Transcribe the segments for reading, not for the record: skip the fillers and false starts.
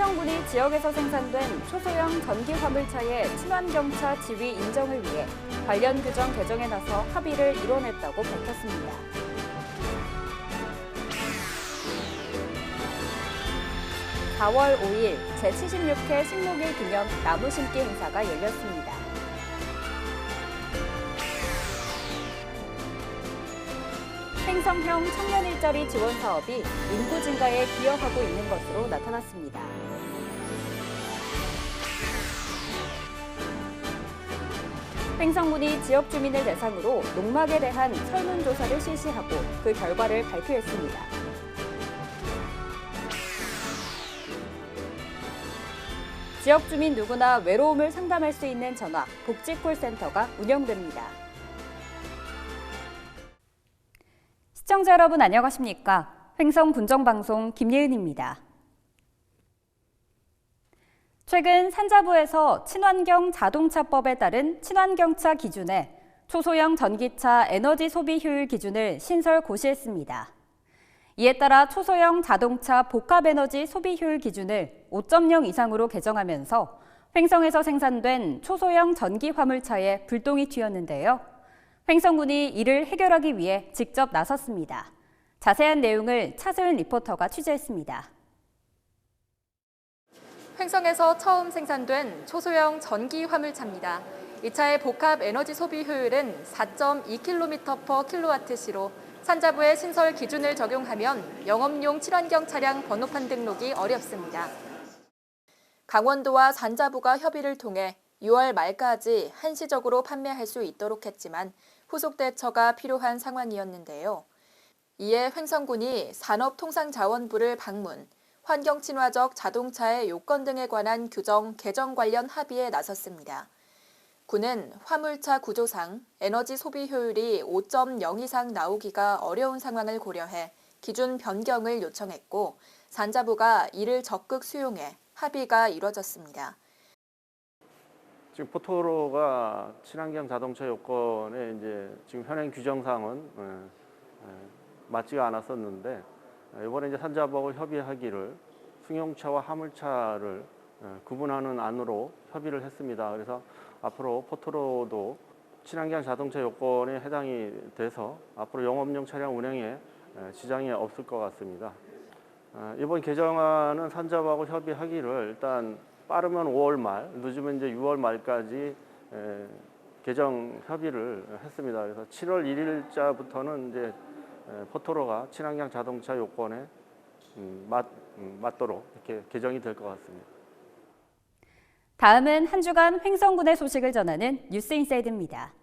횡성군이 지역에서 생산된 초소형 전기 화물차의 친환경차 지위 인정을 위해 관련 규정 개정에 나서 합의를 이뤄냈다고 밝혔습니다. (4월 5일) 제76회 식목일 기념 나무 심기 행사가 열렸습니다. 횡성형 청년 일자리 지원 사업이 인구 증가에 기여하고 있는 것으로 나타났습니다. 횡성군이 지역 주민을 대상으로 농막에 대한 설문조사를 실시하고 그 결과를 발표했습니다. 지역 주민 누구나 외로움을 상담할 수 있는 전화, 복지콜센터가 운영됩니다. 시청자 여러분 안녕하십니까? 횡성군정방송 김예은입니다. 최근 산자부에서 친환경 자동차법에 따른 친환경차 기준에 초소형 전기차 에너지 소비 효율 기준을 신설 고시했습니다. 이에 따라 초소형 자동차 복합 에너지 소비 효율 기준을 5.0 이상으로 개정하면서 횡성에서 생산된 초소형 전기 화물차에 불똥이 튀었는데요. 횡성군이 이를 해결하기 위해 직접 나섰습니다. 자세한 내용을 차소연 리포터가 취재했습니다. 횡성에서 처음 생산된 초소형 전기 화물차입니다. 이 차의 복합 에너지 소비 효율은 4.2km/kWh로 산자부의 신설 기준을 적용하면 영업용 친환경 차량 번호판 등록이 어렵습니다. 강원도와 산자부가 협의를 통해 6월 말까지 한시적으로 판매할 수 있도록 했지만 후속 대처가 필요한 상황이었는데요. 이에 횡성군이 산업통상자원부를 방문, 환경친화적 자동차의 요건 등에 관한 규정 개정 관련 합의에 나섰습니다. 군은 화물차 구조상 에너지 소비 효율이 5.0 이상 나오기가 어려운 상황을 고려해 기준 변경을 요청했고 산자부가 이를 적극 수용해 합의가 이뤄졌습니다. 지금 포토로가 친환경 자동차 요건에 지금 현행 규정상은 맞지가 않았었는데 이번에 산자부하고 협의하기를 승용차와 화물차를 구분하는 안으로 협의를 했습니다. 그래서 앞으로 포토로도 친환경 자동차 요건에 해당이 돼서 앞으로 영업용 차량 운행에 지장이 없을 것 같습니다. 이번 개정안은 산자부하고 협의하기를 일단 빠르면 5월 말, 늦으면 6월 말까지 개정 협의를 했습니다. 그래서 7월 1일자부터는 포토로가 친환경 자동차 요건에 맞도록 이렇게 개정이 될 것 같습니다. 다음은 한 주간 횡성군의 소식을 전하는 뉴스인사이드입니다.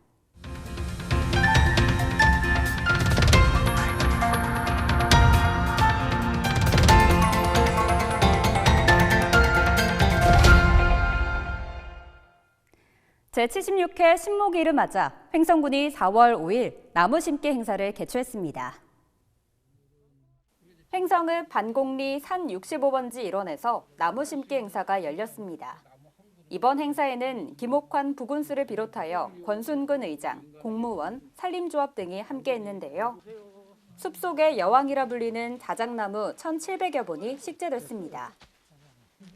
제76회 신목일을 맞아 횡성군이 4월 5일 나무 심기 행사를 개최했습니다. 횡성읍 반곡리 산 65번지 일원에서 나무 심기 행사가 열렸습니다. 이번 행사에는 김옥환 부군수를 비롯하여 권순근 의장, 공무원, 산림조합 등이 함께했는데요. 숲속의 여왕이라 불리는 자작나무 1,700여 본이 식재됐습니다.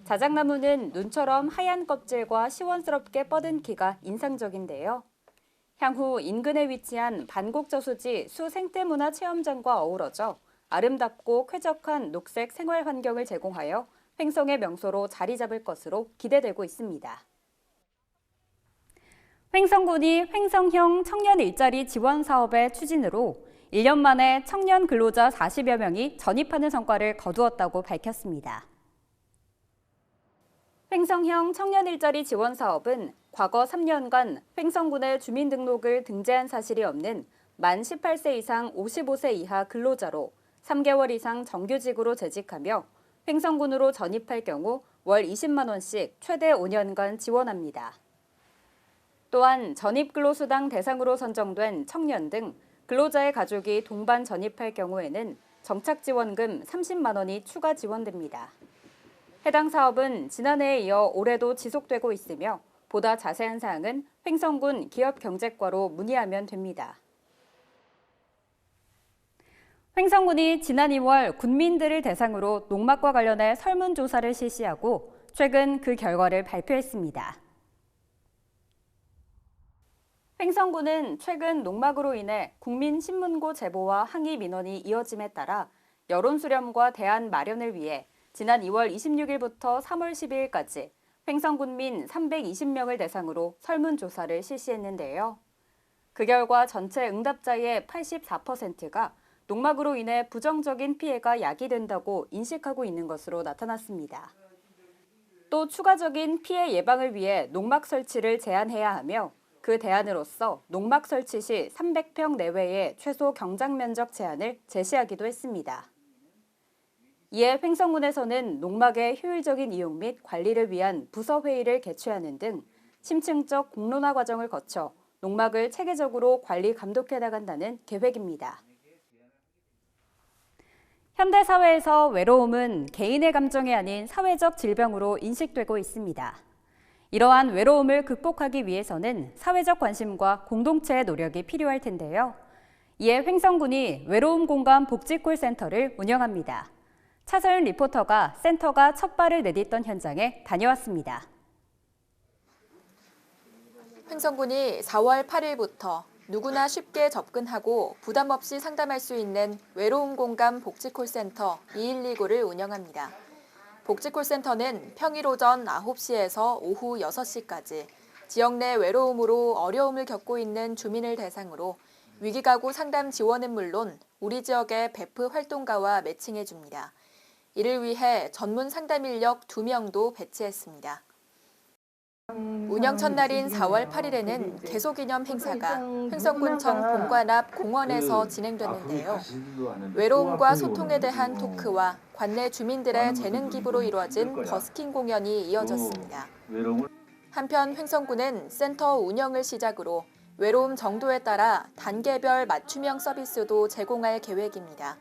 자작나무는 눈처럼 하얀 껍질과 시원스럽게 뻗은 키가 인상적인데요. 향후 인근에 위치한 반곡저수지 수생태문화 체험장과 어우러져 아름답고 쾌적한 녹색 생활 환경을 제공하여 횡성의 명소로 자리 잡을 것으로 기대되고 있습니다. 횡성군이 횡성형 청년 일자리 지원 사업의 추진으로 1년 만에 청년 근로자 40여 명이 전입하는 성과를 거두었다고 밝혔습니다. 횡성형 청년 일자리 지원 사업은 과거 3년간 횡성군의 주민등록을 등재한 사실이 없는 만 18세 이상 55세 이하 근로자로 3개월 이상 정규직으로 재직하며 횡성군으로 전입할 경우 월 20만 원씩 최대 5년간 지원합니다. 또한 전입근로수당 대상으로 선정된 청년 등 근로자의 가족이 동반 전입할 경우에는 정착지원금 30만 원이 추가 지원됩니다. 해당 사업은 지난해에 이어 올해도 지속되고 있으며 보다 자세한 사항은 횡성군 기업경제과로 문의하면 됩니다. 횡성군이 지난 2월 군민들을 대상으로 농막과 관련해 설문조사를 실시하고 최근 그 결과를 발표했습니다. 횡성군은 최근 농막으로 인해 국민신문고 제보와 항의 민원이 이어짐에 따라 여론 수렴과 대안 마련을 위해 지난 2월 26일부터 3월 12일까지 횡성군민 320명을 대상으로 설문조사를 실시했는데요. 그 결과 전체 응답자의 84%가 농막으로 인해 부정적인 피해가 야기된다고 인식하고 있는 것으로 나타났습니다. 또 추가적인 피해 예방을 위해 농막 설치를 제한해야 하며 그 대안으로서 농막 설치 시 300평 내외의 최소 경작 면적 제한을 제시하기도 했습니다. 이에 횡성군에서는 농막의 효율적인 이용 및 관리를 위한 부서회의를 개최하는 등 심층적 공론화 과정을 거쳐 농막을 체계적으로 관리 감독해 나간다는 계획입니다. 현대 사회에서 외로움은 개인의 감정이 아닌 사회적 질병으로 인식되고 있습니다. 이러한 외로움을 극복하기 위해서는 사회적 관심과 공동체의 노력이 필요할 텐데요. 이에 횡성군이 외로움 공감 복지콜센터를 운영합니다. 차서윤 리포터가 센터가 첫 발을 내딛던 현장에 다녀왔습니다. 횡성군이 4월 8일부터 누구나 쉽게 접근하고 부담 없이 상담할 수 있는 외로움 공감 복지콜센터 2129를 운영합니다. 복지콜센터는 평일 오전 9시에서 오후 6시까지 지역 내 외로움으로 어려움을 겪고 있는 주민을 대상으로 위기가구 상담 지원은 물론 우리 지역의 베프 활동가와 매칭해 줍니다. 이를 위해 전문 상담 인력 2명도 배치했습니다. 운영 첫날인 4월 8일에는 개소기념 행사가 횡성군청 본관 앞 공원에서 진행됐는데요. 외로움과 소통에 대한 토크와 관내 주민들의 재능 기부로 이루어진 버스킹 공연이 이어졌습니다. 한편 횡성군은 센터 운영을 시작으로 외로움 정도에 따라 단계별 맞춤형 서비스도 제공할 계획입니다.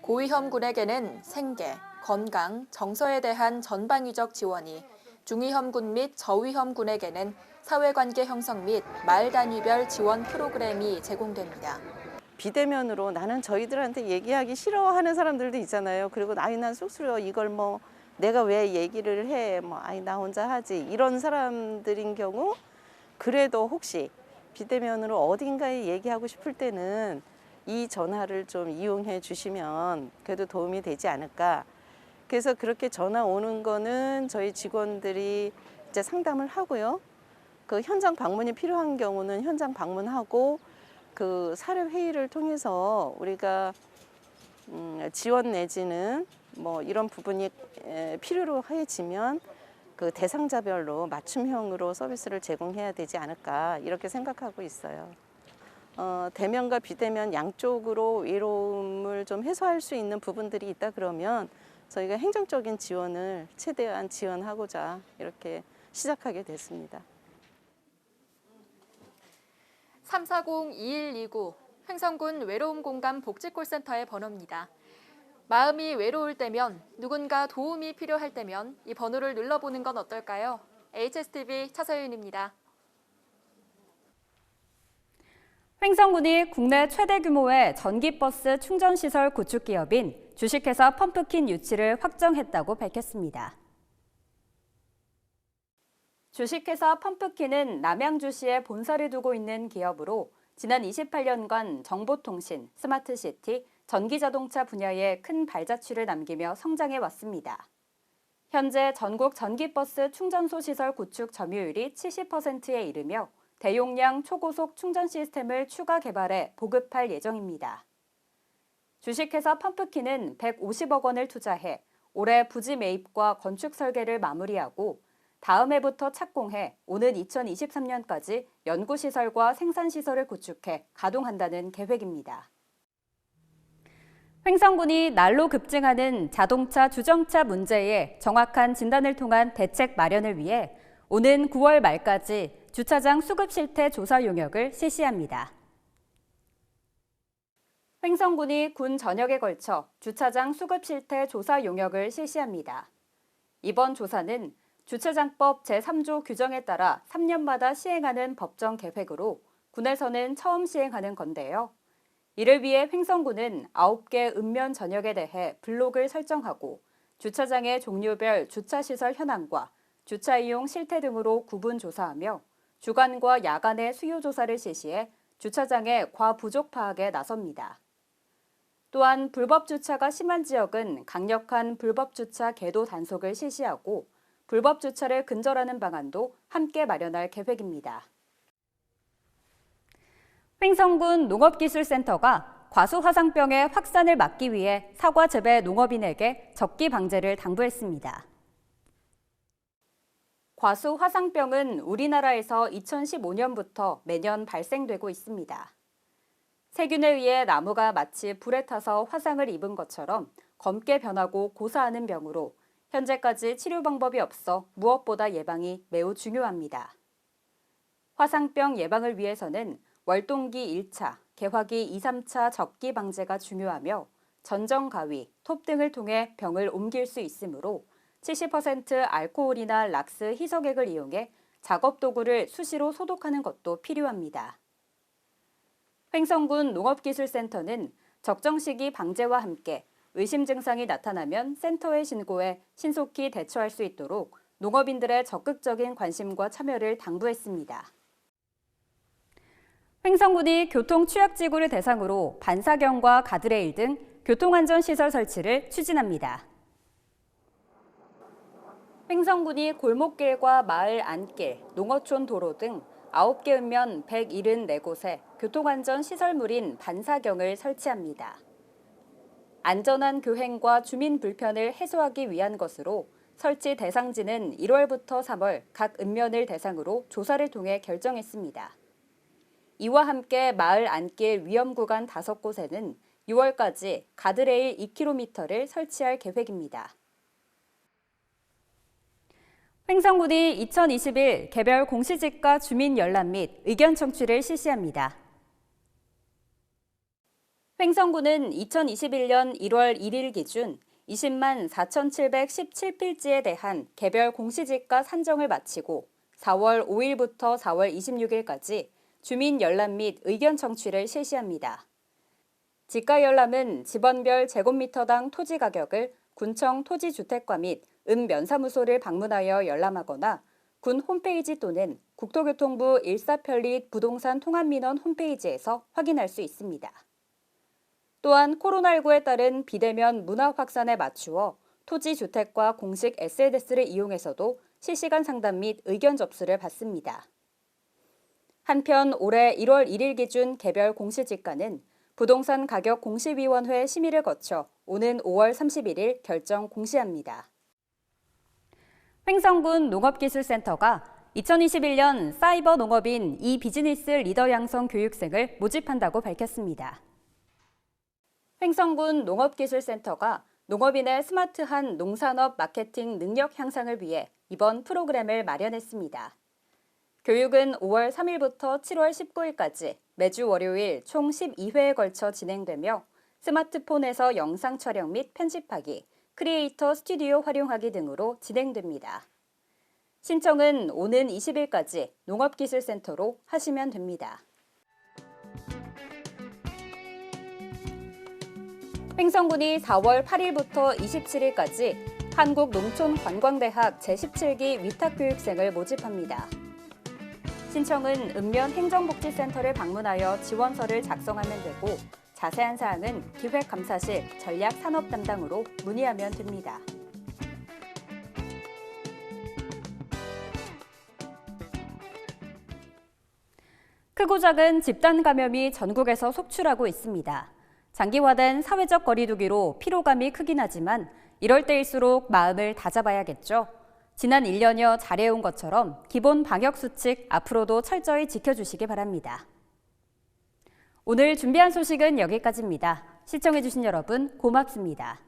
고위험군에게는 생계, 건강, 정서에 대한 전방위적 지원이, 중위험군 및 저위험군에게는 사회관계 형성 및 마을 단위별 지원 프로그램이 제공됩니다. 비대면으로 나는 저희들한테 얘기하기 싫어하는 사람들도 있잖아요. 그리고 아이 난 쑥스러워 이걸 뭐 내가 왜 얘기를 해 뭐 아이 나 혼자 하지 이런 사람들인 경우 그래도 혹시 비대면으로 어딘가에 얘기하고 싶을 때는 이 전화를 좀 이용해 주시면 그래도 도움이 되지 않을까. 그래서 그렇게 전화 오는 거는 저희 직원들이 이제 상담을 하고요. 그 현장 방문이 필요한 경우는 현장 방문하고 그 사례 회의를 통해서 우리가 지원 내지는 뭐 이런 부분이 필요로 해지면 그 대상자별로 맞춤형으로 서비스를 제공해야 되지 않을까 이렇게 생각하고 있어요. 대면과 비대면 양쪽으로 외로움을 좀 해소할 수 있는 부분들이 있다 그러면 저희가 행정적인 지원을 최대한 지원하고자 이렇게 시작하게 됐습니다. 340-2129 횡성군 외로움 공감 복지콜센터의 번호입니다. 마음이 외로울 때면, 누군가 도움이 필요할 때면 이 번호를 눌러보는 건 어떨까요? HSTV 차서윤입니다. 횡성군이 국내 최대 규모의 전기버스 충전시설 구축 기업인 주식회사 펌프킨 유치를 확정했다고 밝혔습니다. 주식회사 펌프킨은 남양주시에 본사를 두고 있는 기업으로 지난 28년간 정보통신, 스마트시티, 전기자동차 분야에 큰 발자취를 남기며 성장해 왔습니다. 현재 전국 전기버스 충전소 시설 구축 점유율이 70%에 이르며 대용량 초고속 충전 시스템을 추가 개발해 보급할 예정입니다. 주식회사 펌프킨은 150억 원을 투자해 올해 부지 매입과 건축 설계를 마무리하고 다음 해부터 착공해 오는 2023년까지 연구시설과 생산시설을 구축해 가동한다는 계획입니다. 횡성군이 날로 급증하는 자동차 주정차 문제에 정확한 진단을 통한 대책 마련을 위해 오는 9월 말까지 주차장 수급 실태 조사 용역을 실시합니다. 횡성군이 군 전역에 걸쳐 주차장 수급 실태 조사 용역을 실시합니다. 이번 조사는 주차장법 제3조 규정에 따라 3년마다 시행하는 법정 계획으로 군에서는 처음 시행하는 건데요. 이를 위해 횡성군은 9개 읍면 전역에 대해 블록을 설정하고 주차장의 종류별 주차시설 현황과 주차 이용 실태 등으로 구분 조사하며 주간과 야간의 수요 조사를 실시해 주차장의 과부족 파악에 나섭니다. 또한 불법 주차가 심한 지역은 강력한 불법 주차 계도 단속을 실시하고 불법 주차를 근절하는 방안도 함께 마련할 계획입니다. 횡성군 농업기술센터가 과수화상병의 확산을 막기 위해 사과 재배 농업인에게 적기 방제를 당부했습니다. 과수화상병은 우리나라에서 2015년부터 매년 발생되고 있습니다. 세균에 의해 나무가 마치 불에 타서 화상을 입은 것처럼 검게 변하고 고사하는 병으로 현재까지 치료 방법이 없어 무엇보다 예방이 매우 중요합니다. 화상병 예방을 위해서는 월동기 1차, 개화기 2, 3차 적기 방제가 중요하며 전정 가위, 톱 등을 통해 병을 옮길 수 있으므로 70% 알코올이나 락스 희석액을 이용해 작업 도구를 수시로 소독하는 것도 필요합니다. 횡성군 농업기술센터는 적정 시기 방제와 함께 의심 증상이 나타나면 센터에 신고해 신속히 대처할 수 있도록 농업인들의 적극적인 관심과 참여를 당부했습니다. 횡성군이 교통취약지구를 대상으로 반사경과 가드레일 등 교통안전시설 설치를 추진합니다. 횡성군이 골목길과 마을 안길, 농어촌 도로 등 9개 읍면 174곳에 교통안전시설물인 반사경을 설치합니다. 안전한 교행과 주민 불편을 해소하기 위한 것으로 설치 대상지는 1월부터 3월 각 읍면을 대상으로 조사를 통해 결정했습니다. 이와 함께 마을 안길 위험구간 5곳에는 6월까지 가드레일 2km를 설치할 계획입니다. 횡성군이 2021 개별 공시지가 주민 열람 및 의견 청취를 실시합니다. 횡성군은 2021년 1월 1일 기준 20만 4,717필지에 대한 개별 공시지가 산정을 마치고 4월 5일부터 4월 26일까지 주민 열람 및 의견 청취를 실시합니다. 지가 열람은 집원별 제곱미터당 토지 가격을 군청 토지주택과 및 면사무소를 방문하여 열람하거나 군 홈페이지 또는 국토교통부 일사편리 부동산 통합민원 홈페이지에서 확인할 수 있습니다. 또한 코로나19에 따른 비대면 문화 확산에 맞추어 토지주택과 공식 SNS를 이용해서도 실시간 상담 및 의견 접수를 받습니다. 한편 올해 1월 1일 기준 개별 공시지가는 부동산 가격 공시위원회 심의를 거쳐 오는 5월 31일 결정 공시합니다. 횡성군 농업기술센터가 2021년 사이버 농업인 이비즈니스 리더 양성 교육생을 모집한다고 밝혔습니다. 횡성군 농업기술센터가 농업인의 스마트한 농산업 마케팅 능력 향상을 위해 이번 프로그램을 마련했습니다. 교육은 5월 3일부터 7월 19일까지 매주 월요일 총 12회에 걸쳐 진행되며 스마트폰에서 영상 촬영 및 편집하기, 크리에이터 스튜디오 활용하기 등으로 진행됩니다. 신청은 오는 20일까지 농업기술센터로 하시면 됩니다. 횡성군이 4월 8일부터 27일까지 한국농촌관광대학 제17기 위탁교육생을 모집합니다. 신청은 읍면 행정복지센터를 방문하여 지원서를 작성하면 되고 자세한 사항은 기획감사실 전략산업 담당으로 문의하면 됩니다. 크고 작은 집단 감염이 전국에서 속출하고 있습니다. 장기화된 사회적 거리두기로 피로감이 크긴 하지만 이럴 때일수록 마음을 다잡아야겠죠. 지난 1년여 잘해온 것처럼 기본 방역수칙 앞으로도 철저히 지켜주시기 바랍니다. 오늘 준비한 소식은 여기까지입니다. 시청해주신 여러분 고맙습니다.